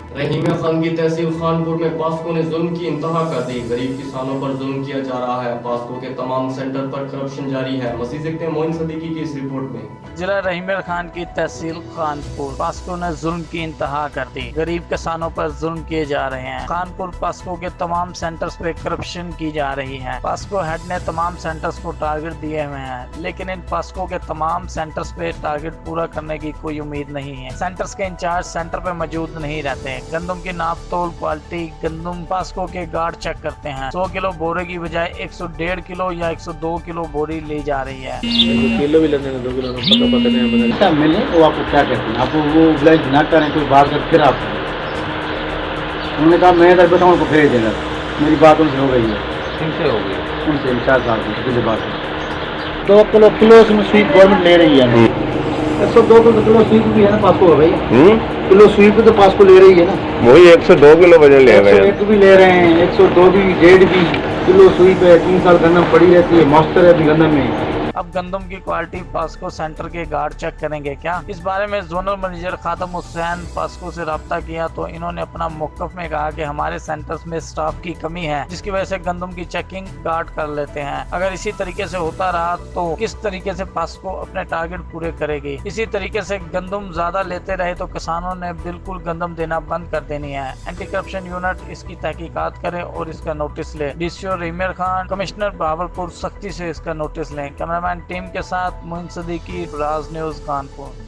रहीम खान की तहसील खानपुर में पास्को ने जुल्म की इंतहा कर दी। गरीब किसानों पर जुल्म किया जा रहा है। पास्को के तमाम सेंटर पर करप्शन जारी है। मजीद देखते हैं मोइन सदीकी की इस रिपोर्ट में। जिला रहीम खान की तहसील खानपुर पास्को ने जुल्म की इंतहा कर दी। गरीब किसानों पर जुल्म किए जा रहे हैं। खानपुर पास्को के तमाम सेंटर्स पे करप्शन की जा रही है। पास्को हेड ने तमाम सेंटर्स को टारगेट दिए हुए हैं, लेकिन इन पास्को के तमाम सेंटर्स पे टारगेट पूरा करने की कोई उम्मीद नहीं है। सेंटर्स के इंचार्ज सेंटर पे मौजूद नहीं रहते। गंदम की नाप तोल क्वालिटी गंदम पास्को के गार्ड चेक करते हैं। 100 किलो बोरे की बजाय 101.5 किलो या 102 किलो बोरी ली जा रही है। किलो भी लेने 2 किलो पता पता नहीं ऐसा मिले वो आपको क्या कहते हैं, आपको वो ब्लाइज ना करें कोई बात कर फिर आप उन्होंने कहा मैं इधर बताऊँ उनको भेज देना। मेरी बात उनसे हो गई है। किनसे हो गई? उनसे 4 साल की किसी बात से 2 किलो उसमें स्वीप गवर्नमेंट ले रही है। 102 किलो स्वीप भी है ना पासको है भाई। किलो स्वीप भी तो पासको ले रही है ना। वही 102 किलो वजन ले रहे हैं। 101 भी ले रहे हैं, 102 भी, 1.5 भी किलो स्वीप है। 3 साल गंदम पड़ी रहती है, मास्टर है अभी गंदम में। अब गंदम की क्वालिटी पास्को सेंटर के गार्ड चेक करेंगे क्या? इस बारे में जोनल मैनेजर खादम हुसैन पास्को से रब्ता किया तो इन्होंने अपना मौकफ में कहा कि हमारे सेंटर्स में स्टाफ की कमी है, जिसकी वजह से गंदम की चेकिंग गार्ड कर लेते हैं। अगर इसी तरीके से होता रहा तो किस तरीके से पास्को अपने टारगेट पूरे करेगी? इसी तरीके से गंदम ज्यादा लेते रहे तो किसानों ने बिल्कुल गंदम देना बंद कर देनी है। एंटी करप्शन यूनिट इसकी तहकीकात करे और इसका नोटिस ले। डीसीओ रहीम खान, कमिश्नर बहावलपुर सख्ती से इसका नोटिस लें। कैमरामैन टीम के साथ मोइन सदीकी, राज न्यूज कानपुर।